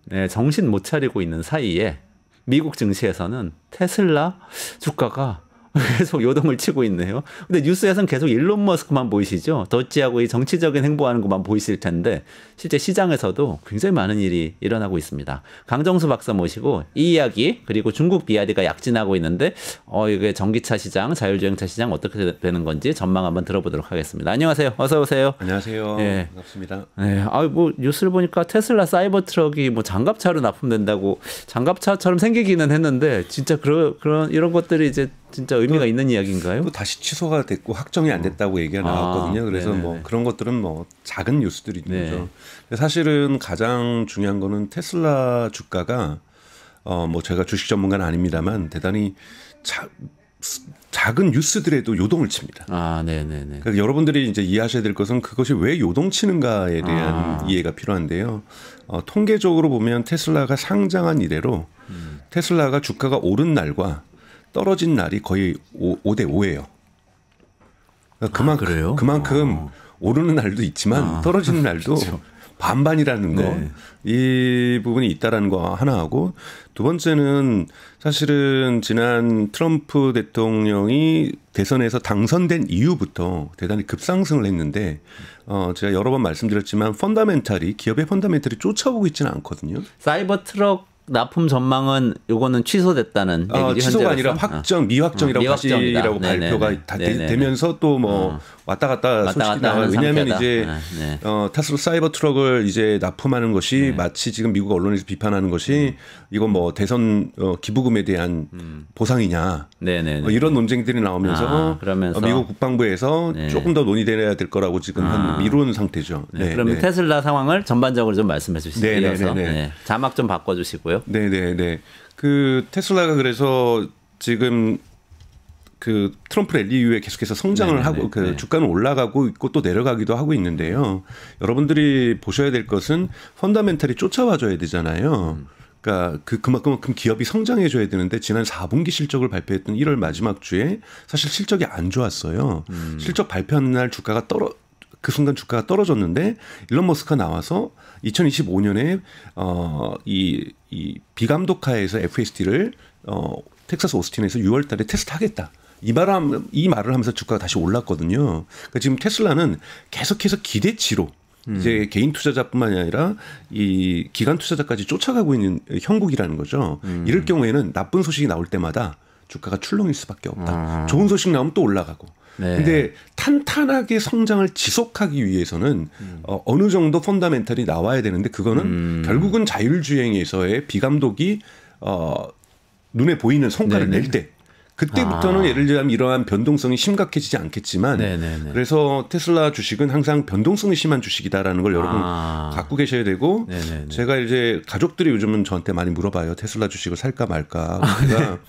네, 정신 못 차리고 있는 사이에 미국 증시에서는 테슬라 주가가 계속 요동을 치고 있네요. 근데 뉴스에서는 계속 일론 머스크만 보이시죠. 더치하고 이 정치적인 행보하는 것만 보이실 텐데 실제 시장에서도 굉장히 많은 일이 일어나고 있습니다. 강정수 박사 모시고 이 이야기 그리고 중국 BYD가 약진하고 있는데 이게 전기차 시장, 자율주행차 시장 어떻게 되는 건지 전망 한번 들어보도록 하겠습니다. 안녕하세요. 어서 오세요. 안녕하세요. 네. 반갑습니다. 네. 뭐 뉴스를 보니까 테슬라 사이버 트럭이 뭐 장갑차로 납품된다고 장갑차처럼 생기기는 했는데 진짜 그런 이런 것들이 이제 진짜 의미가 있는 이야기인가요? 또 다시 취소가 됐고 확정이 안 됐다고 얘기가 나왔거든요. 그래서 네네네. 뭐 그런 것들은 뭐 작은 뉴스들이 있는 네. 거죠. 사실은 가장 중요한 거는 테슬라 주가가 뭐 제가 주식 전문가는 아닙니다만 대단히 작은 뉴스들에도 요동을 칩니다. 네네네. 그러니까 여러분들이 이제 이해하셔야 될 것은 그것이 왜 요동치는가에 대한 이해가 필요한데요. 통계적으로 보면 테슬라가 상장한 이래로 테슬라가 주가가 오른 날과 떨어진 날이 거의 5대 5예요. 그래요? 그만큼 오르는 날도 있지만 떨어지는 날도 그렇죠. 반반이라는 거. 네. 이 부분이 있다라는 거 하나 하고 두 번째는 사실은 지난 트럼프 대통령이 대선에서 당선된 이후부터 대단히 급상승을 했는데 제가 여러 번 말씀드렸지만 기업의 펀더멘탈이 쫓아오고 있지는 않거든요. 사이버 트럭 납품 전망은 요거는 취소됐다는 얘기죠. 취소가 아니라 미확정이라고 미확정이다. 발표가 다 되면서 또 뭐 왔다 갔다 소식이 나와요. 왜냐하면 이제 테슬라 사이버 트럭을 이제 납품하는 것이 마치 지금 미국 언론에서 비판하는 것이 이건 뭐 대선 기부금에 대한 보상이냐 뭐 이런 논쟁들이 나오면서 미국 국방부에서 조금 더 논의돼야 될 거라고 지금 미룬 상태죠. 그러면 테슬라 상황을 전반적으로 좀 말씀해 주시죠. 자막 좀 바꿔주시고요. 네네네. 그 테슬라가 그래서 지금 그 트럼프 랠리 이후에 계속해서 성장을 하고 주가는 올라가고 있고 또 내려가기도 하고 있는데요. 여러분들이 보셔야 될 것은 펀더멘탈이 쫓아와줘야 되잖아요. 그러니까 그만큼 기업이 성장해 줘야 되는데 지난 4분기 실적을 발표했던 1월 마지막 주에 사실 실적이 안 좋았어요. 실적 발표하는 날 그 순간 주가가 떨어졌는데 일론 머스크가 나와서 2025년에 이 비감독하에서 FSD를 텍사스 오스틴에서 6월 달에 테스트하겠다. 이 말을 하면서 주가가 다시 올랐거든요. 그러니까 지금 테슬라는 계속해서 기대치로 이제 개인 투자자뿐만이 아니라 이 기관 투자자까지 쫓아가고 있는 형국이라는 거죠. 이럴 경우에는 나쁜 소식이 나올 때마다 주가가 출렁일 수밖에 없다. 좋은 소식 나오면 또 올라가고. 근데 탄탄하게 성장을 지속하기 위해서는 어느 정도 펀더멘탈이 나와야 되는데 그거는 결국은 자율주행에서의 비감독이 눈에 보이는 성과를 낼 때 그때부터는 예를 들면 이러한 변동성이 심각해지지 않겠지만 그래서 테슬라 주식은 항상 변동성이 심한 주식이다라는 걸 여러분 갖고 계셔야 되고 제가 이제 가족들이 요즘은 저한테 많이 물어봐요. 테슬라 주식을 살까 말까. 제가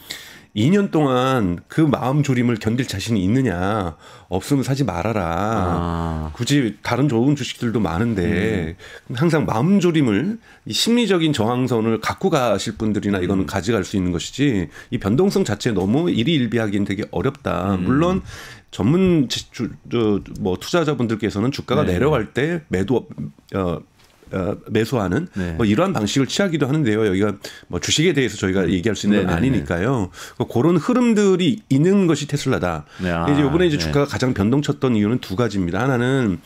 2년 동안 그 마음 졸임을 견딜 자신이 있느냐. 없으면 사지 말아라. 굳이 다른 좋은 주식들도 많은데 항상 마음 졸임을 이 심리적인 저항선을 갖고 가실 분들이나 이거는 가져갈 수 있는 것이지 이 변동성 자체에 너무 일희일비하기는 되게 어렵다. 물론 전문 뭐 투자자분들께서는 주가가 내려갈 때 매수하는 뭐 이러한 방식을 취하기도 하는데요. 여기가 뭐 주식에 대해서 저희가 얘기할 수 있는 건 아니니까요. 그런 흐름들이 있는 것이 테슬라다. 이제 이번에 이제 주가가 가장 변동쳤던 이유는 두 가지입니다. 하나는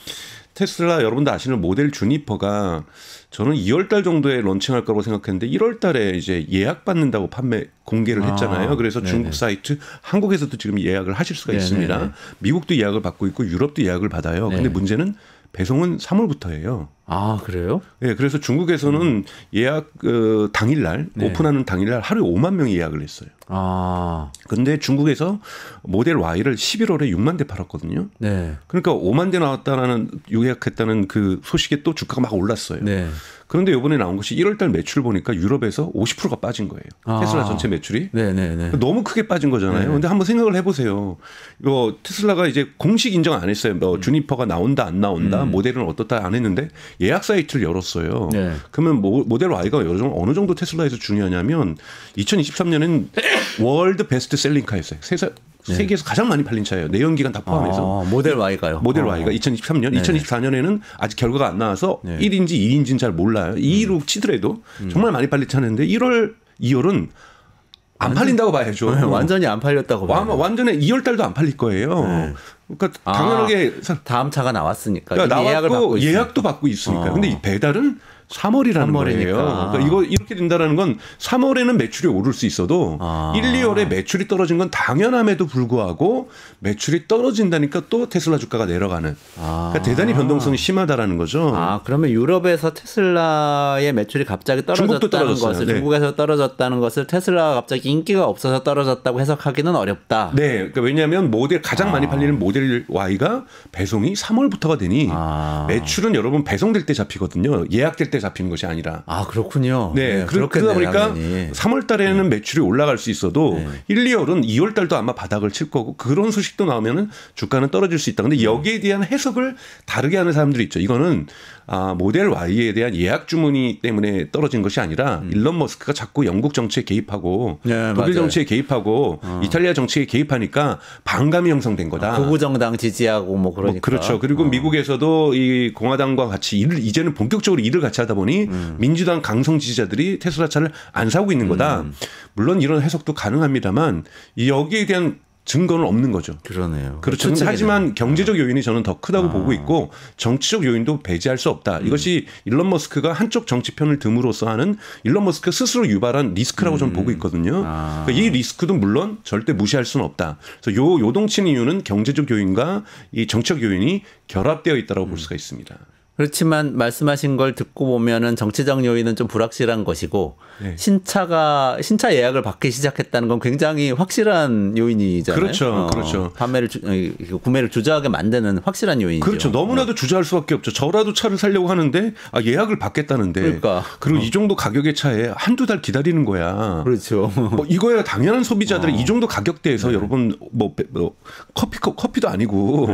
테슬라 여러분도 아시는 모델 주니퍼가 저는 2월 달 정도에 런칭할 거라고 생각했는데 1월 달에 이제 예약 받는다고 공개를 했잖아요. 그래서 중국 사이트, 한국에서도 지금 예약을 하실 수가 있습니다. 미국도 예약을 받고 있고 유럽도 예약을 받아요. 근데 문제는 배송은 3월부터예요. 그래요? 네, 그래서 중국에서는 예약 당일날 오픈하는 당일날 하루에 5만 명이 예약을 했어요. 근데 중국에서 모델 Y를 11월에 6만 대 팔았거든요. 그러니까 5만 대 나왔다라는 예약했다는 그 소식에 또 주가가 막 올랐어요. 그런데 이번에 나온 것이 1월 달 매출 보니까 유럽에서 50%가 빠진 거예요. 테슬라 전체 매출이. 너무 크게 빠진 거잖아요. 근데 한번 생각을 해보세요. 이거 테슬라가 이제 공식 인정 안 했어요. 뭐 주니퍼가 나온다 안 나온다 모델은 어떻다 안 했는데 예약 사이트를 열었어요. 그러면 모델 Y가 어느 정도 테슬라에서 중요하냐면 2023년엔 월드 베스트 셀링 카였어요. 세계에서 가장 많이 팔린 차예요. 내연기관 다 포함해서. 모델 Y가요? 모델 Y가 2023년, 네네. 2024년에는 아직 결과가 안 나와서 네. 1인지 2인지는 잘 몰라요. 2위로 치더라도 정말 많이 팔린 차인데 1월, 2월은 안 팔린다고 봐야죠. 완전히 안 팔렸다고 봐요. 완전히 2월 달도 안 팔릴 거예요. 네. 그러니까 당연하게 다음 차가 나왔으니까. 그러니까 나왔고 예약도 받고 있으니까. 근데 이 배달은 3월이라는 거예요. 그러니까 이거 이렇게 된다라는 건 3월에는 매출이 오를 수 있어도 1, 2월에 매출이 떨어진 건 당연함에도 불구하고 매출이 떨어진다니까 또 테슬라 주가가 내려가는. 그러니까 대단히 변동성이 심하다라는 거죠. 그러면 유럽에서 테슬라의 매출이 갑자기 떨어졌다는 것을 중국에서 떨어졌다는 것을 테슬라가 갑자기 인기가 없어서 떨어졌다고 해석하기는 어렵다. 네, 그러니까 왜냐하면 가장 많이 팔리는 모델 Y가 배송이 3월부터가 되니 매출은 여러분 배송될 때 잡히거든요. 예약될 때 잡히는 것이 아니라. 그렇군요. 네, 그러다 보니까 당연히. 3월 달에는 매출이 올라갈 수 있어도 1, 2월은 2월 달도 아마 바닥을 칠 거고 그런 소식도 나오면은 주가는 떨어질 수 있다. 근데 여기에 대한 해석을 다르게 하는 사람들이 있죠. 이거는 모델 Y에 대한 예약 주문이 때문에 떨어진 것이 아니라 일론 머스크가 자꾸 영국 정치에 개입하고 독일 정치에 개입하고 이탈리아 정치에 개입하니까 반감이 형성된 거다. 극우 정당 지지하고 뭐 그러니까. 그렇죠. 그리고 미국에서도 이 공화당과 같이 이제는 본격적으로 일을 같이 하다 보니 민주당 강성 지지자들이 테슬라 차를 안 사고 있는 거다. 물론 이런 해석도 가능합니다만 여기에 대한 증거는 없는 거죠. 그러네요. 그렇죠. 하지만 경제적 요인이 저는 더 크다고 보고 있고 정치적 요인도 배제할 수 없다. 이것이 일론 머스크가 한쪽 정치편을 듬으로써 하는 일론 머스크 스스로 유발한 리스크라고 저는 보고 있거든요. 그러니까 이 리스크도 물론 절대 무시할 수는 없다. 그래서 요동치는 이유는 경제적 요인과 이 정치적 요인이 결합되어 있다고 볼 수가 있습니다. 그렇지만 말씀하신 걸 듣고 보면은 정치적 요인은 좀 불확실한 것이고 신차 예약을 받기 시작했다는 건 굉장히 확실한 요인이잖아요. 그렇죠, 그렇죠. 구매를 주저하게 만드는 확실한 요인이죠. 그렇죠. 너무나도 주저할 수밖에 없죠. 저라도 차를 사려고 하는데 예약을 받겠다는데, 그리고 이 정도 가격의 차에 한두 달 기다리는 거야. 그렇죠. 이거야 당연한 소비자들은 이 정도 가격대에서 여러분 커피도 아니고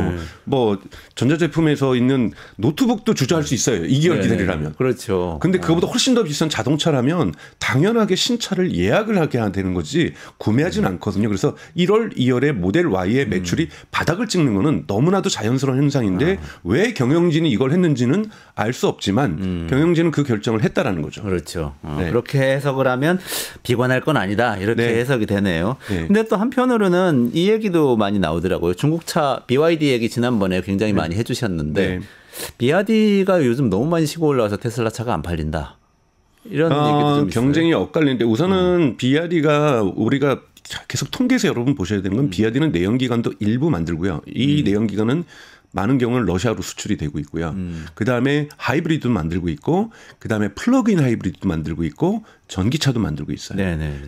전자제품에서 있는 노트북도 주저할 수 있어요. 2개월 기다리라면. 그렇죠. 근데 그거보다 훨씬 더 비싼 자동차라면 당연하게 신차를 예약을 하게 되는 거지 구매하지는 않거든요. 그래서 1월, 2월에 모델 Y의 매출이 바닥을 찍는 거는 너무나도 자연스러운 현상인데 왜 경영진이 이걸 했는지는 알 수 없지만 경영진은 그 결정을 했다라는 거죠. 그렇죠. 그렇게 해석을 하면 비관할 건 아니다. 이렇게 해석이 되네요. 근데 또 한편으로는 이 얘기도 많이 나오더라고요. 중국차 BYD 얘기 지난번에 굉장히 많이 해주셨는데 BYD가 요즘 너무 많이 시고 올라와서 테슬라 차가 안 팔린다. 이런 얘기도 좀 있어요. 경쟁이 엇갈리는데 우선은 BYD가 우리가 계속 통계에서 여러분 보셔야 되는 건 BYD는 내연기관도 일부 만들고요. 이 내연기관은 많은 경우는 러시아로 수출이 되고 있고요. 그다음에 하이브리드도 만들고 있고 그다음에 플러그인 하이브리드도 만들고 있고 전기차도 만들고 있어요.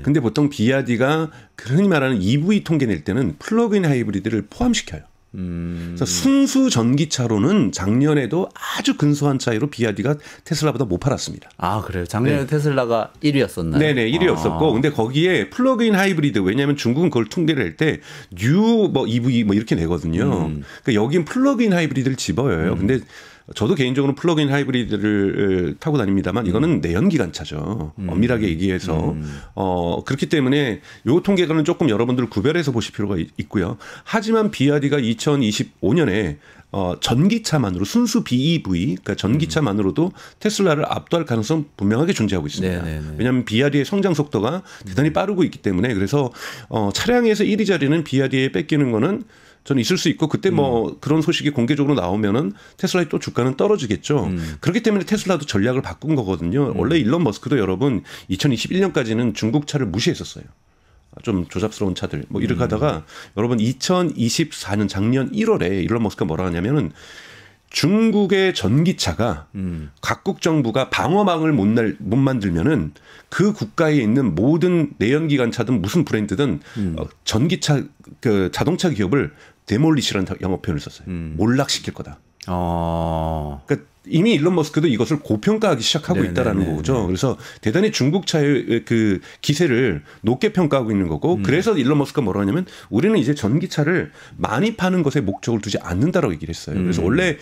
근데 보통 BYD가 흔히 말하는 EV 통계 낼 때는 플러그인 하이브리드를 포함시켜요. 그래서 순수 전기차로는 작년에도 아주 근소한 차이로 BYD가 테슬라보다 못 팔았습니다. 그래요? 작년에 테슬라가 1위였었나요? 네네, 1위였었고. 근데 거기에 플러그인 하이브리드, 왜냐하면 중국은 그걸 통계를 할 때 EV 이렇게 내거든요. 그러니까 여긴 플러그인 하이브리드를 집어요. 근데 저도 개인적으로 플러그인 하이브리드를 타고 다닙니다만 이거는 내연기관차죠. 엄밀하게 얘기해서. 그렇기 때문에 요 통계가는 조금 여러분들 구별해서 보실 필요가 있고요. 하지만 BYD가 2025년에 전기차만으로 순수 BEV, 그러니까 전기차만으로도 테슬라를 압도할 가능성 분명하게 존재하고 있습니다. 왜냐하면 BYD의 성장 속도가 대단히 빠르고 있기 때문에 그래서 차량에서 1위 자리는 BYD에 뺏기는 거는 저는 있을 수 있고 그때 그런 소식이 공개적으로 나오면은 테슬라의 또 주가는 떨어지겠죠. 그렇기 때문에 테슬라도 전략을 바꾼 거거든요. 원래 일론 머스크도 여러분 2021년까지는 중국 차를 무시했었어요. 좀 조잡스러운 차들 이렇게 하다가 여러분 2024년 작년 1월에 일론 머스크가 뭐라 하냐면은 중국의 전기차가 각국 정부가 방어망을 못 만들면은 그 국가에 있는 모든 내연기관차든 무슨 브랜드든 전기차 자동차 기업을 데몰리시라는 영어 표현을 썼어요. 몰락시킬 거다. 그러니까 이미 일론 머스크도 이것을 고평가하기 시작하고 네네네네. 있다라는 거죠. 그래서 대단히 중국 차의 그 기세를 높게 평가하고 있는 거고 그래서 일론 머스크가 뭐라고 하냐면 우리는 이제 전기차를 많이 파는 것에 목적을 두지 않는다라고 얘기를 했어요. 그래서 원래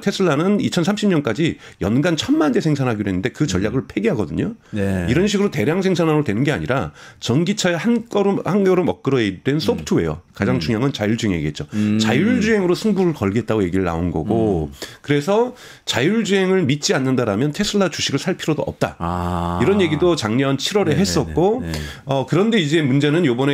테슬라는 2030년까지 연간 1,000만 대 생산하기로 했는데 그 전략을 폐기하거든요. 네. 이런 식으로 대량 생산으로 되는 게 아니라 전기차의 한 걸음 업그레이드된 소프트웨어 가장 중요한 건 자율주행이겠죠. 자율주행으로 승부를 걸겠다고 얘기를 나온 거고 그래서 자율주행을 믿지 않는다라면 테슬라 주식을 살 필요도 없다. 이런 얘기도 작년 7월에 했었고 그런데 이제 문제는 요번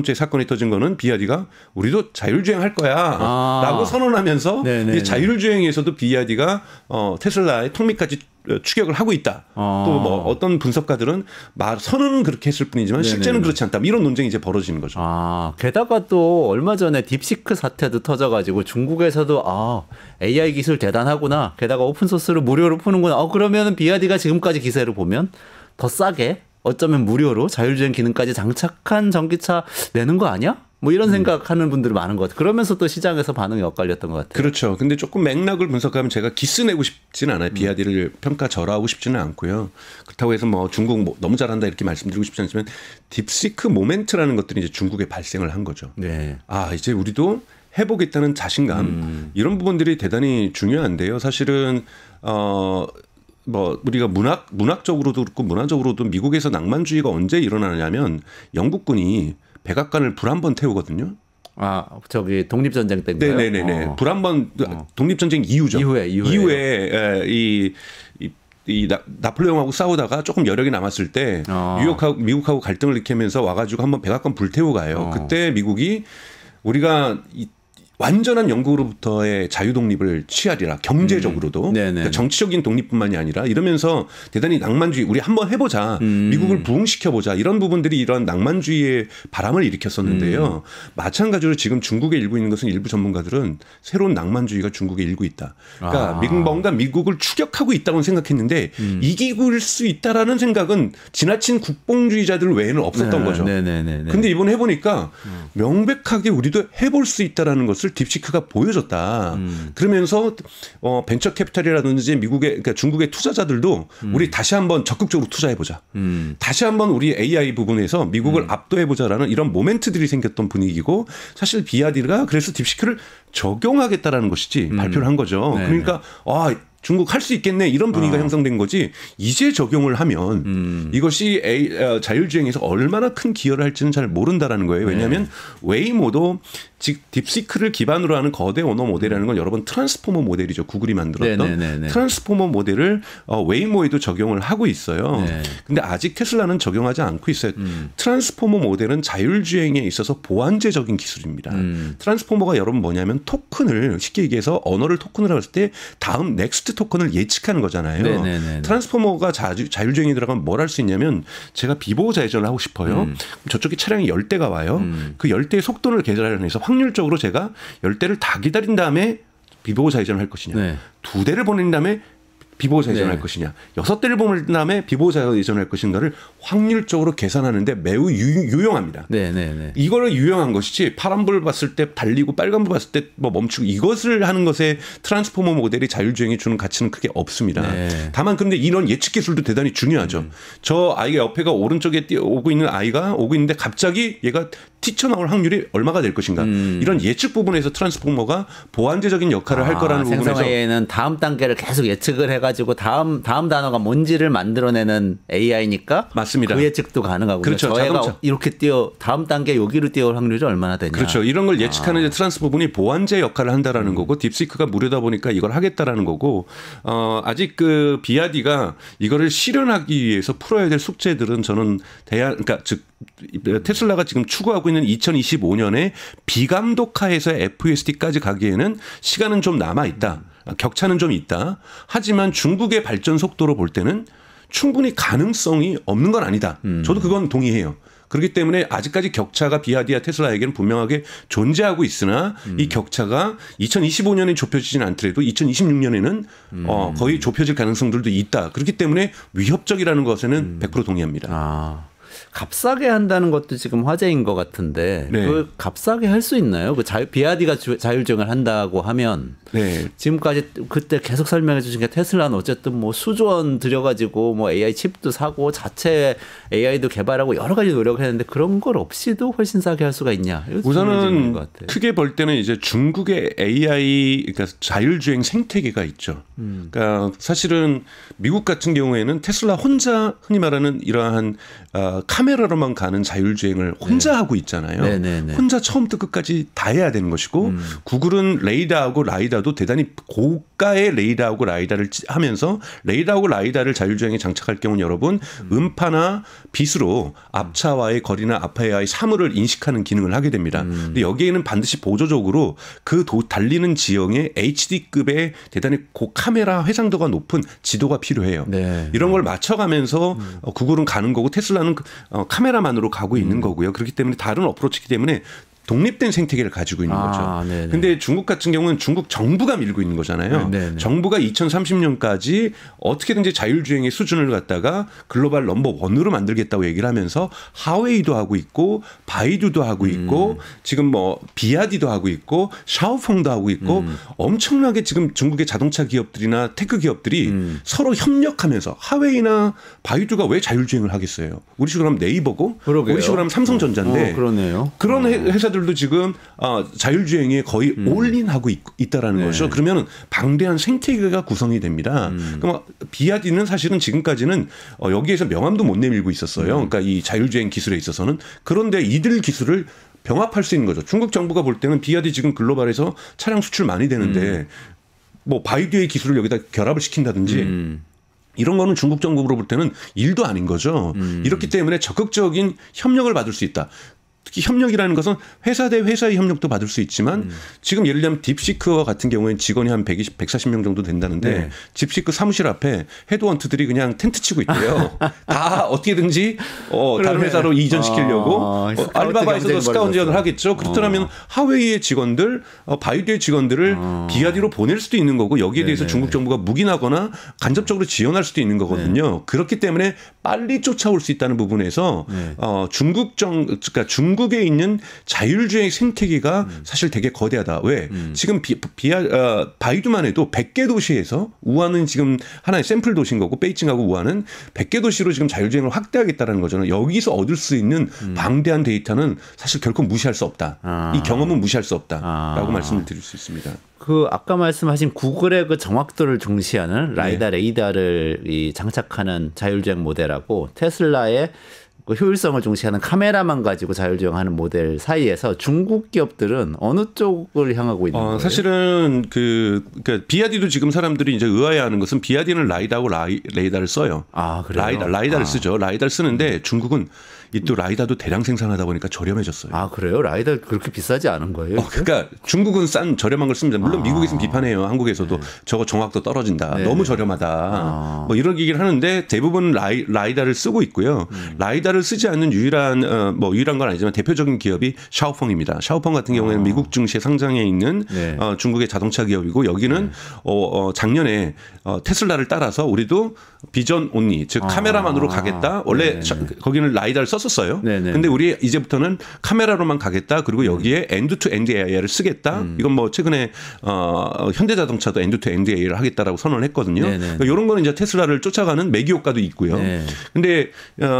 주에 사건이 터진 거는 BYD가 우리도 자율주행 할 거야라고 선언하면서 이제 자율주행에서도 BYD가 테슬라의 턱밑까지 추격을 하고 있다. 또 뭐 어떤 분석가들은 선언은 그렇게 했을 뿐이지만 실제는 그렇지 않다. 이런 논쟁이 이제 벌어지는 거죠. 게다가 또 얼마 전에 딥시크 사태도 터져가지고 중국에서도 AI 기술 대단하구나. 게다가 오픈소스를 무료로 푸는구나. 그러면 BYD가 지금까지 기세를 보면 더 싸게 어쩌면 무료로 자율주행 기능까지 장착한 전기차 내는 거 아니야? 뭐 이런 생각하는 분들이 많은 것 같아요. 그러면서 또 시장에서 반응이 엇갈렸던 것 같아요. 그렇죠. 근데 조금 맥락을 분석하면 제가 기스 내고 싶지는 않아요. BYD를 평가절하하고 싶지는 않고요. 그렇다고 해서 뭐 중국 뭐 너무 잘한다 이렇게 말씀드리고 싶지 않지만 딥시크 모멘트라는 것들이 이제 중국에 발생을 한 거죠. 네. 이제 우리도 해보겠다는 자신감 이런 부분들이 대단히 중요한데요. 사실은 뭐 우리가 문학적으로도 그렇고 문화적으로도 미국에서 낭만주의가 언제 일어나냐면 영국군이 백악관을 불 한 번 태우거든요. 저기 독립전쟁 때인가요? 네네네. 불 한 번 독립전쟁 이후죠. 이후에 이 나폴레옹하고 싸우다가 조금 여력이 남았을 때 미국하고 갈등을 일으키면서 와가지고 한번 백악관 불 태우고 가요. 그때 미국이 우리가 완전한 영국으로부터의 자유 독립을 취하리라. 경제적으로도. 그러니까 정치적인 독립뿐만이 아니라 이러면서 대단히 낭만주의 우리 한번 해보자. 미국을 부흥시켜보자. 이런 부분들이 이런 낭만주의의 바람을 일으켰었는데요. 마찬가지로 지금 중국에 일고 있는 것은 일부 전문가들은 새로운 낭만주의가 중국에 일고 있다. 그러니까 뭔가 미국을 추격하고 있다고 생각했는데 이길 수 있다라는 생각은 지나친 국뽕주의자들 외에는 없었던 거죠. 근데 이번에 해보니까 명백하게 우리도 해볼 수 있다라는 것을 딥시크가 보여줬다. 그러면서 벤처 캐피탈이라든지 그러니까 중국의 투자자들도 우리 다시 한번 적극적으로 투자해보자. 다시 한번 우리 AI 부분에서 미국을 압도해보자라는 이런 모멘트들이 생겼던 분위기고 사실 BYD가 그래서 딥시크를 적용하겠다라는 것이지 발표를 한 거죠. 그러니까 중국 할 수 있겠네 이런 분위기가 형성된 거지 이제 적용을 하면 이것이 자율주행에서 얼마나 큰 기여를 할지는 잘 모른다라는 거예요. 왜냐하면 웨이모도 즉 딥시크를 기반으로 하는 거대 언어 모델이라는 건 여러 번 트랜스포머 모델이죠. 구글이 만들었던 트랜스포머 모델을 웨이모에도 적용을 하고 있어요. 근데 아직 테슬라는 적용하지 않고 있어요. 트랜스포머 모델은 자율주행에 있어서 보완제적인 기술입니다. 트랜스포머가 여러분 뭐냐면 토큰을 쉽게 얘기해서 언어를 토큰을 했을 때 다음 넥스트 토큰을 예측하는 거잖아요. 트랜스포머가 자율주행에 들어가면 뭘 할 수 있냐면 제가 비보호 좌회전을 하고 싶어요. 저쪽에 차량이 10대가 와요. 그 10대의 속도를 계산해서 확률적으로 제가 10대를 다 기다린 다음에 비보호 좌회전을 할 것이냐. 2대를 보낸 다음에 비보호 좌회전을 할 것이냐. 6대를 보낸 다음에 비보호 좌회전을 할 것인가를 확률적으로 계산하는데 매우 유용합니다. 이거를 유용한 것이지 파란불 봤을 때 달리고 빨간불 봤을 때 뭐 멈추고 이것을 하는 것에 트랜스포머 모델이 자율주행이 주는 가치는 크게 없습니다. 다만 그런데 이런 예측 기술도 대단히 중요하죠. 저 아이가 옆에가 오른쪽에 오고 있는 아이가 오고 있는데 갑자기 얘가 튀쳐나올 확률이 얼마가 될 것인가. 이런 예측 부분에서 트랜스포머가 보완제적인 역할을 할 거라는 부분에서 생성 AI는 다음 단계를 계속 예측을 해가지고 다음 단어가 뭔지를 만들어내는 AI니까 맞습니다. 그 예측도 가능하고요. 그렇죠. 저희가 이렇게 다음 단계 여기로 뛰어올 확률이 얼마나 되냐. 그렇죠. 이런 걸 예측하는 이제 트랜스포머는 보완제 역할을 한다라는 거고 딥시크가 무료다 보니까 이걸 하겠다라는 거고 아직 그 BYD가 이거를 실현하기 위해서 풀어야 될 숙제들은 저는 그러니까 즉 테슬라가 지금 추구하고 있는 2025년에 비감독화에서 FSD까지 가기에는 시간은 좀 남아 있다. 격차는 좀 있다. 하지만 중국의 발전 속도로 볼 때는 충분히 가능성이 없는 건 아니다. 저도 그건 동의해요. 그렇기 때문에 아직까지 격차가 BYD와 테슬라에게는 분명하게 존재하고 있으나 이 격차가 2025년에 좁혀지진 않더라도 2026년에는 거의 좁혀질 가능성들도 있다. 그렇기 때문에 위협적이라는 것에는 100% 동의합니다. 값싸게 한다는 것도 지금 화제인 것 같은데 네. 그 값싸게 할 수 있나요? 그 BYD가 자율주행을 한다고 하면 네. 지금까지 그때 계속 설명해 주신 게 테슬라는 어쨌든 뭐 수조 원 들여가지고 뭐 AI 칩도 사고 자체 AI도 개발하고 여러 가지 노력을 했는데 그런 걸 없이도 훨씬 싸게 할 수가 있냐? 우선은 크게 볼 때는 이제 중국의 AI 그러니까 자율주행 생태계가 있죠. 그러니까 사실은 미국 같은 경우에는 테슬라 혼자 흔히 말하는 이러한 카메라로만 가는 자율주행을 혼자 하고 있잖아요. 네네네. 혼자 처음부터 끝까지 다 해야 되는 것이고 구글은 레이더하고 라이다도 대단히 고가의 레이더하고 라이다를 하면서 레이더하고 라이다를 자율주행에 장착할 경우는 여러분 음파나 빛으로 앞차와의 거리나 앞차와의 사물을 인식하는 기능을 하게 됩니다. 근데 여기에는 반드시 보조적으로 그 달리는 지형에 HD급의 대단히 고카메라 해상도가 높은 지도가 필요해요. 네. 이런 걸 맞춰가면서 구글은 가는 거고 테슬라는 카메라만으로 가고 있는 거고요. 그렇기 때문에 다른 어프로치이기 때문에 독립된 생태계를 가지고 있는 거죠. 그런데 중국 같은 경우는 중국 정부가 밀고 있는 거잖아요. 네네. 정부가 2030년까지 어떻게든지 자율주행의 수준을 갖다가 글로벌 넘버 원으로 만들겠다고 얘기를 하면서 하웨이도 하고 있고 바이두도 하고 있고 지금 뭐 비아디도 하고 있고 샤오펑도 하고 있고 엄청나게 지금 중국의 자동차 기업들이나 테크 기업들이 서로 협력하면서 하웨이나 바이두가 왜 자율주행을 하겠어요. 우리 식으로 하면 네이버고 그러게요. 우리 식으로 하면 삼성전자인데 그러네요. 그런 회사들도 지금 자율주행에 거의 올인하고 있다라는 거죠. 그러면 방대한 생태계가 구성이 됩니다. 그럼 비아디는 사실은 지금까지는 여기에서 명함도 못 내밀고 있었어요. 그러니까 이 자율주행 기술에 있어서는. 그런데 이들 기술을 병합할 수 있는 거죠. 중국 정부가 볼 때는 비아디 지금 글로벌에서 차량 수출 많이 되는데 뭐 바이두의 기술을 여기다 결합을 시킨다든지 이런 거는 중국 정부로 볼 때는 일도 아닌 거죠. 이렇기 때문에 적극적인 협력을 받을 수 있다. 특히 협력이라는 것은 회사 대 회사의 협력도 받을 수 있지만 지금 예를 들면 딥시크와 같은 경우에는 직원이 한 120, 140명 정도 된다는데 네. 딥시크 사무실 앞에 헤드헌트들이 그냥 텐트 치고 있대요. 다 어떻게든지 다른 회사로 이전시키려고 알리바바에서도 스카우트전을 하겠죠. 그렇다면 하웨이의 직원들, 바이두의 직원들을 비아디로 보낼 수도 있는 거고 여기에 대해서 중국 정부가 묵인하거나 간접적으로 지원할 수도 있는 거거든요. 그렇기 때문에 빨리 쫓아올 수 있다는 부분에서 그러니까 중국에 있는 자율주행 생태계가 사실 되게 거대하다. 왜? 지금 바이두만 해도 100개 도시에서 우한은 지금 하나의 샘플 도시인 거고 베이징하고 우한은 100개 도시로 지금 자율주행을 확대하겠다는 거잖아요. 여기서 얻을 수 있는 방대한 데이터는 사실 결코 무시할 수 없다. 이 경험은 무시할 수 없다라고 말씀을 드릴 수 있습니다. 그 아까 말씀하신 구글의 그 정확도를 중시하는 라이다 레이더를 장착하는 자율주행 모델하고 테슬라의 그 효율성을 중시하는 카메라만 가지고 자율주행하는 모델 사이에서 중국 기업들은 어느 쪽을 향하고 있는 거예요? 사실은 그러니까 비아디도 지금 사람들이 이제 의아해하는 것은 비아디는 라이다하고 레이다를 써요. 아, 그래요? 라이다를 쓰죠. 라이다를 쓰는데 중국은 이 또 라이다도 대량 생산하다 보니까 저렴해졌어요. 아, 그래요? 라이다 그렇게 비싸지 않은 거예요? 그러니까 중국은 싼 저렴한 걸 씁니다. 물론 미국에서는 비판해요. 한국에서도 저거 정확도 떨어진다. 너무 저렴하다. 뭐 이런 얘기를 하는데 대부분 라이다를 쓰고 있고요. 라이다를 쓰지 않는 유일한 건 아니지만 대표적인 기업이 샤오펑입니다. 샤오펑 같은 경우에는 미국 증시에 상장해 있는 중국의 자동차 기업이고 여기는 작년에 테슬라를 따라서 우리도 비전 온리 즉 카메라만으로 가겠다. 원래 거기는 라이다를 썼었어요. 근데 우리 이제부터는 카메라로만 가겠다. 그리고 여기에 엔드 투 엔드 AI를 쓰겠다. 이건 뭐 최근에 현대자동차도 엔드 투 엔드 AI를 하겠다라고 선언을 했거든요. 그러니까 이런 거는 이제 테슬라를 쫓아가는 매기 효과도 있고요. 근데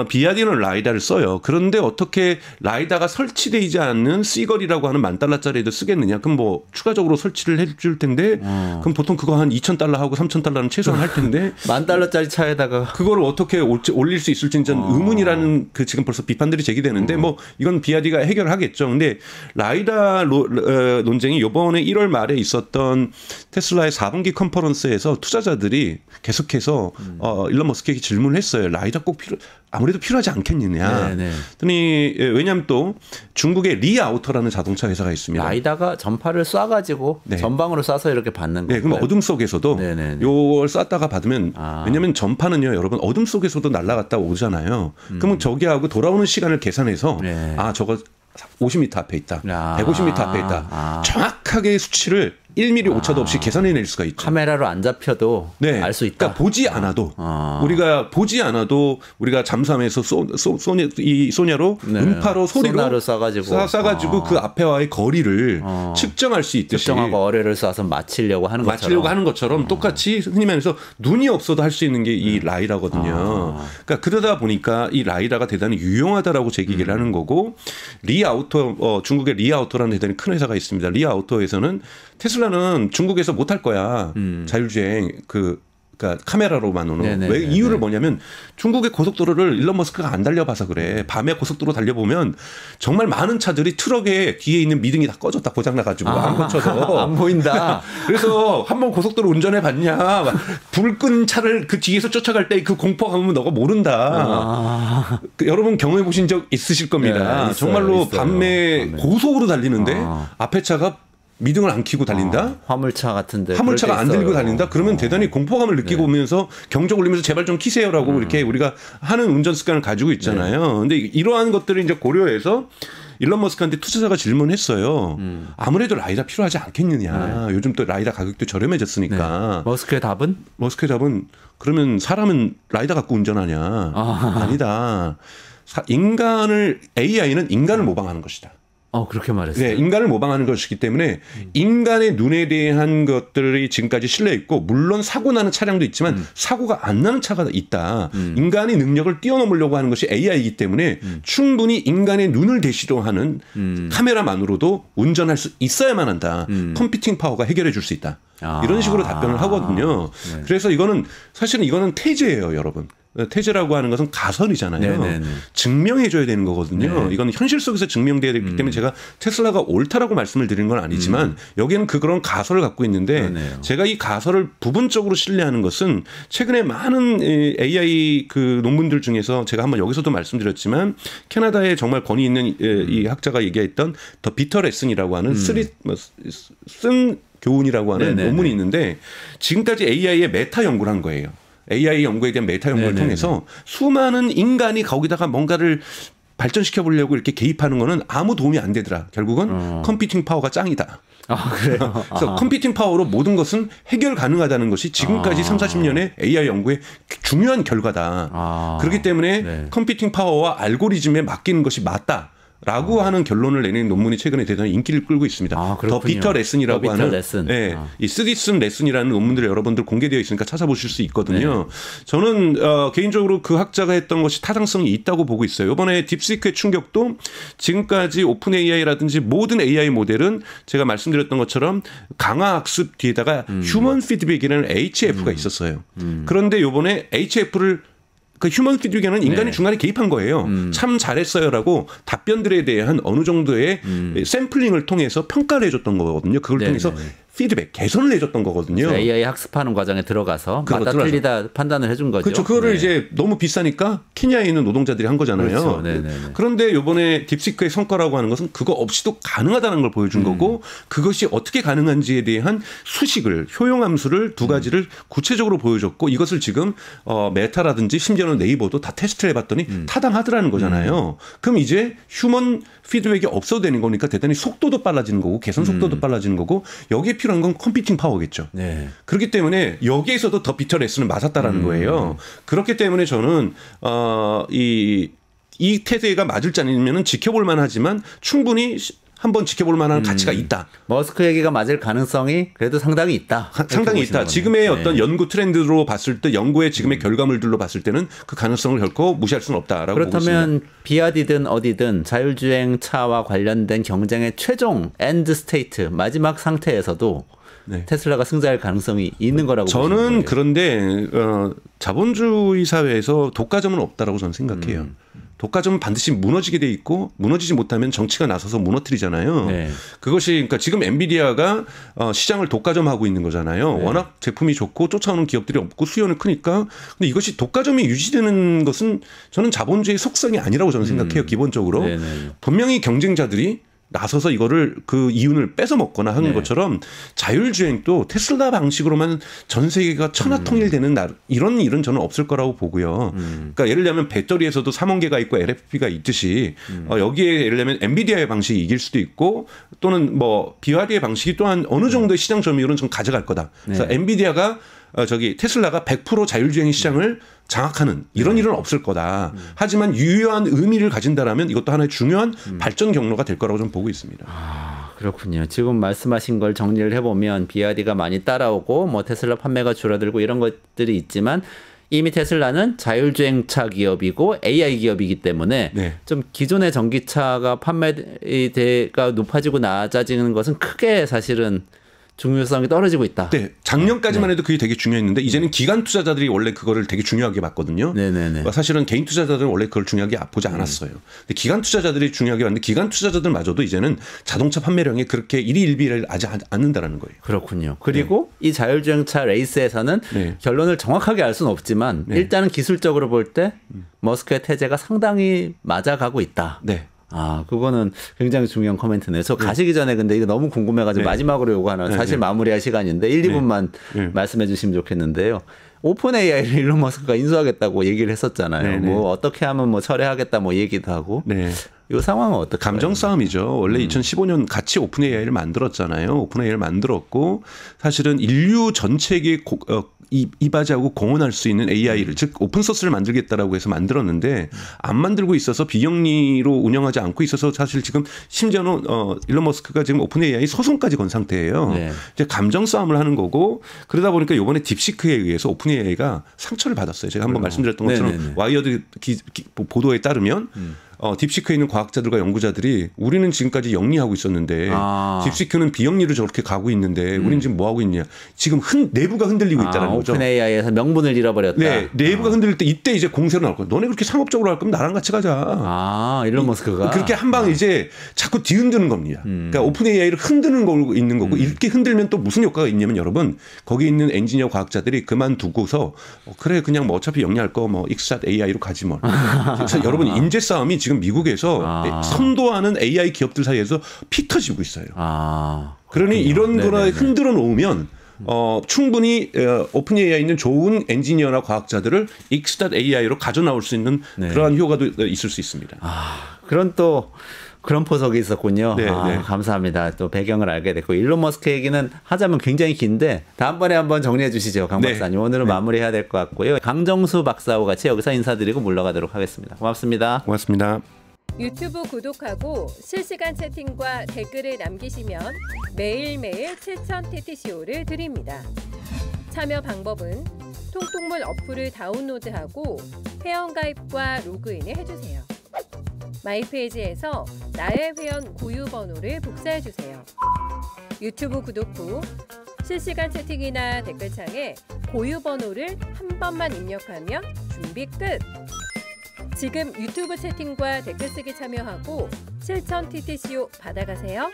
비아디는 라이다를 써요. 그런데 어떻게 라이다가 설치되지 않는 C거리라고 하는 $10,000짜리도 쓰겠느냐? 그럼 뭐 추가적으로 설치를 해줄 텐데 그럼 보통 그거 한 $2,000하고 $3,000는 최소한 할 텐데 $10,000짜리 차에다가 그걸 어떻게 올릴 수 있을지는 전 의문이라는 지금 벌써 비판들이 제기되는데 뭐 이건 비아디가 해결을 하겠죠. 근데 라이다 논쟁이 이번에 1월 말에 있었던 테슬라의 4분기 컨퍼런스에서 투자자들이 계속해서 일론 머스크에게 질문을 했어요. 라이다 꼭 아무래도 필요하지 않겠느냐. 그랬더니 왜냐하면 또 중국의 리아우터라는 자동차 회사가 있습니다. 라이다가 전파를 쏴가지고 전방으로 쏴서 이렇게 받는 거예요. 그럼 어둠 속에서도 요걸 쐈다가 받으면 왜냐하면 전파는요, 여러분 어둠 속에서도 날아갔다 오잖아요. 그러면 저기하고 돌아오는 시간을 계산해서 저거 50m 앞에 있다. 150m 앞에 있다. 정확하게 수치를 1mm 오차도 없이 계산해낼 수가 있죠. 카메라로 안 잡혀도 네. 알 수 있다. 그러니까 보지 않아도 우리가 보지 않아도 우리가 잠수함에서 이 소냐로 네. 음파로 소리로 소나를 쏴가지고 그 앞에와의 거리를 측정할 수 있듯이 측정하고 어뢰를 쏴서 맞추려고 하는 것처럼 똑같이 흔히 말해서 눈이 없어도 할 수 있는 게 이 라이다거든요. 그러니까 그러다 보니까 이 라이다가 대단히 유용하다라고 제기를 하는 거고 리아우터 중국의 리아우터라는 대단히 큰 회사가 있습니다. 리아우터에서는 테슬라는 중국에서 못할 거야. 자율주행 그러니까 카메라로만 오는. 왜 이유를 뭐냐면 중국의 고속도로를 일론 머스크가 안 달려봐서 그래. 밤에 고속도로 달려보면 정말 많은 차들이 트럭에 뒤에 있는 미등이 다 꺼졌다 고장나가지고 안 고쳐서 안 보인다. 그래서 한번 고속도로 운전해 봤냐? 불 끈 차를 그 뒤에서 쫓아갈 때 그 공포감은 너가 모른다. 여러분 경험해 보신 적 있으실 겁니다. 네, 정말로 있어요. 밤에 고속으로 달리는데 앞에 차가 미등을 안 켜고 달린다? 화물차 같은데. 화물차가 안 들고 달린다? 그러면 대단히 공포감을 느끼고 오면서 경적 울리면서 제발 좀 키세요라고 이렇게 우리가 하는 운전 습관을 가지고 있잖아요. 근데 이러한 것들을 이제 고려해서 일론 머스크한테 투자자가 질문했어요. 아무래도 라이다 필요하지 않겠느냐. 요즘 또 라이다 가격도 저렴해졌으니까. 머스크의 답은? 그러면 사람은 라이다 갖고 운전하냐. 아니다. AI는 인간을 모방하는 것이다. 그렇게 말했어요. 네, 인간을 모방하는 것이기 때문에 인간의 눈에 대한 것들이 지금까지 신뢰했고 물론 사고 나는 차량도 있지만 사고가 안 나는 차가 있다. 인간의 능력을 뛰어넘으려고 하는 것이 AI이기 때문에 충분히 인간의 눈을 대시로 하는 카메라만으로도 운전할 수 있어야만 한다. 컴퓨팅 파워가 해결해 줄 수 있다. 이런 식으로 답변을 하거든요. 그래서 사실은 이거는 태제예요, 여러분. 태제라고 하는 것은 가설이잖아요. 증명해줘야 되는 거거든요. 이건 현실 속에서 증명돼야 되기 때문에 제가 테슬라가 옳다라고 말씀을 드리는 건 아니지만 여기에는 그런 가설을 갖고 있는데 제가 이 가설을 부분적으로 신뢰하는 것은 최근에 많은 AI 그 논문들 중에서 제가 한번 여기서도 말씀드렸지만 캐나다에 정말 권위 있는 이 학자가 얘기했던 더 비터 레슨이라고 하는 쓴 교훈이라고 하는 논문이 있는데 지금까지 AI의 메타 연구를 한 거예요. AI 연구에 대한 메타 연구를 통해서 수많은 인간이 거기다가 뭔가를 발전시켜 보려고 이렇게 개입하는 거는 아무 도움이 안 되더라. 결국은 컴퓨팅 파워가 짱이다. 그래요? 그래서 컴퓨팅 파워로 모든 것은 해결 가능하다는 것이 지금까지 30-40년의 AI 연구의 중요한 결과다. 그렇기 때문에 컴퓨팅 파워와 알고리즘에 맡기는 것이 맞다. 라고 하는 결론을 내는 논문이 최근에 대단히 인기를 끌고 있습니다. 더 비터 레슨이라고 하는 이 쓰디슨 레슨이라는 논문들이 여러분들 공개되어 있으니까 찾아보실 수 있거든요. 저는 개인적으로 그 학자가 했던 것이 타당성이 있다고 보고 있어요. 이번에 딥시크의 충격도 지금까지 오픈 AI라든지 모든 AI 모델은 제가 말씀드렸던 것처럼 강화 학습 뒤에다가 휴먼 피드백이라는 HF가 있었어요. 그런데 이번에 HF를 그 휴먼 피드백에는 인간이 중간에 개입한 거예요. 참 잘했어요라고 답변들에 대한 어느 정도의 샘플링을 통해서 평가를 해줬던 거거든요. 그걸 통해서 피드백, 개선을 내줬던 거거든요. AI 학습하는 과정에 들어가서 맞다 틀리다 판단을 해준 거죠. 그렇죠. 그거를 이제 너무 비싸니까 케냐에 있는 노동자들이 한 거잖아요. 그렇죠. 그런데 이번에 딥시크의 성과라고 하는 것은 그거 없이도 가능하다는 걸 보여준 거고 그것이 어떻게 가능한지에 대한 수식을 효용함수를 두 가지를 구체적으로 보여줬고 이것을 지금 메타라든지 심지어는 네이버도 다 테스트를 해봤더니 타당하더라는 거잖아요. 그럼 이제 휴먼 피드백이 없어도 되는 거니까 대단히 속도도 빨라지는 거고 개선 속도도 빨라지는 거고 여기에 필요한 건 컴퓨팅 파워겠죠. 그렇기 때문에 여기에서도 더 비터 레슨은 맞았다라는 거예요. 그렇기 때문에 저는 이 태세가 맞을지 아니면은 지켜볼 만하지만 충분히 한번 지켜볼 만한 가치가 있다. 머스크 얘기가 맞을 가능성이 그래도 상당히 있다. 상당히 있다. 지금의 어떤 연구 트렌드로 봤을 때 연구의 지금의 결과물들로 봤을 때는 그 가능성을 결코 무시할 수는 없다라고 보고 있습니다. 그렇다면 비아디든 어디든 자율주행 차와 관련된 경쟁의 최종 엔드 스테이트 마지막 상태에서도 테슬라가 승자할 가능성이 있는 거라고 보시는 거예요? 저는 그런데 자본주의 사회에서 독과점은 없다라고 저는 생각해요. 독과점은 반드시 무너지게 돼 있고 무너지지 못하면 정치가 나서서 무너뜨리잖아요. 그것이 그러니까 지금 엔비디아가 시장을 독과점하고 있는 거잖아요. 워낙 제품이 좋고 쫓아오는 기업들이 없고 수요는 크니까. 근데 이것이 독과점이 유지되는 것은 저는 자본주의 속성이 아니라고 저는 생각해요. 기본적으로. 분명히 경쟁자들이 나서서 이거를 그 이윤을 뺏어 먹거나 하는 것처럼 자율주행도 테슬라 방식으로만 전 세계가 천하통일되는 이런 일은 저는 없을 거라고 보고요. 그러니까 예를 들면 배터리에서도 삼원계가 있고 LFP가 있듯이 여기에 예를 들면 엔비디아의 방식이 이길 수도 있고 또는 뭐 BYD의 방식이 또한 어느 정도의 시장 점유율은 좀 가져갈 거다. 그래서 엔비디아가 테슬라가 100% 자율주행 시장을 장악하는 이런 일은 없을 거다. 하지만 유효한 의미를 가진다라면 이것도 하나의 중요한 발전 경로가 될 거라고 좀 보고 있습니다. 아, 그렇군요. 지금 말씀하신 걸 정리를 해보면 BYD가 많이 따라오고 뭐 테슬라 판매가 줄어들고 이런 것들이 있지만 이미 테슬라는 자율주행차 기업이고 AI 기업이기 때문에 좀 기존의 전기차가 판매가 높아지고 낮아지는 것은 크게 사실은 중요성이 떨어지고 있다. 네, 작년까지만 해도 그게 되게 중요했는데 이제는 기관 투자자들이 원래 그거를 되게 중요하게 봤거든요. 네네네. 사실은 개인 투자자들은 원래 그걸 중요하게 보지 않았어요. 근데 기관 투자자들이 중요하게 봤는데 기관 투자자들마저도 이제는 자동차 판매량이 그렇게 일희일비를 하지 않는다라는 거예요. 그렇군요. 그리고 이 자율주행차 레이스에서는 결론을 정확하게 알 수는 없지만 일단은 기술적으로 볼 때 머스크의 태제가 상당히 맞아가고 있다. 네. 아, 그거는 굉장히 중요한 코멘트네요. 저 가시기 전에 근데 이거 너무 궁금해가지고 마지막으로 요거 하나 사실 마무리할 시간인데 1, 2분만 말씀해 주시면 좋겠는데요. 오픈 AI를 일론 머스크가 인수하겠다고 얘기를 했었잖아요. 뭐 어떻게 하면 뭐 철회하겠다 뭐 얘기도 하고. 이 상황은 어떻게? 감정 싸움이죠. 원래 2015년 같이 오픈 AI를 만들었잖아요. 오픈 AI를 만들었고 사실은 인류 전체에게 이바지하고 공헌할 수 있는 AI를 즉 오픈 소스를 만들겠다라고 해서 만들었는데 안 만들고 있어서 비영리로 운영하지 않고 있어서 사실 지금 심지어는 일론 머스크가 지금 오픈 AI 소송까지 건 상태예요. 이제 감정 싸움을 하는 거고 그러다 보니까 이번에 딥시크에 의해서 오픈 AI가 상처를 받았어요. 제가 한번 말씀드렸던 것처럼 와이어드 보도에 따르면 딥시크에 있는 과학자들과 연구자들이 우리는 지금까지 영리하고 있었는데 딥시크는 비영리로 저렇게 가고 있는데 우리는 지금 뭐 하고 있냐. 지금 내부가 흔들리고 있다는 거죠. 오픈 AI에서 명분을 잃어버렸다. 네, 내부가 흔들릴 때 이때 이제 공세로 나올 거야. 너네 그렇게 상업적으로 할 거면 나랑 같이 가자. 일론 머스크가 그렇게 한 방 이제 자꾸 뒤흔드는 겁니다. 그러니까 오픈 AI를 흔드는 거 있는 거고 이렇게 흔들면 또 무슨 효과가 있냐면 여러분 거기 있는 엔지니어 과학자들이 그만두고서 그래 그냥 뭐 어차피 영리할 거 뭐 익스샷 AI로 가지 뭐. 그래서 여러분 인재 싸움이 지금 미국에서 선도하는 AI 기업들 사이에서 피 터지고 있어요. 그러니 이런 거를 흔들어 놓으면 충분히 오픈 AI에 있는 좋은 엔지니어나 과학자들을 X.AI로 가져 나올 수 있는 그러한 효과도 있을 수 있습니다. 그런 포석이 있었군요. 감사합니다. 또 배경을 알게 됐고 일론 머스크 얘기는 하자면 굉장히 긴데 다음번에 한번 정리해 주시죠. 강 박사님. 오늘은 마무리해야 될 것 같고요. 강정수 박사와 같이 여기서 인사드리고 물러가도록 하겠습니다. 고맙습니다. 고맙습니다. 유튜브 구독하고 실시간 채팅과 댓글을 남기시면 매일매일 7,000TTCO를 드립니다. 참여 방법은 통통물 어플을 다운로드하고 회원가입과 로그인을 해주세요. 마이페이지에서 나의 회원 고유 번호를 복사해주세요. 유튜브 구독 후 실시간 채팅이나 댓글창에 고유 번호를 한 번만 입력하면 준비 끝! 지금 유튜브 채팅과 댓글 쓰기 참여하고 7,000TTCO 받아가세요.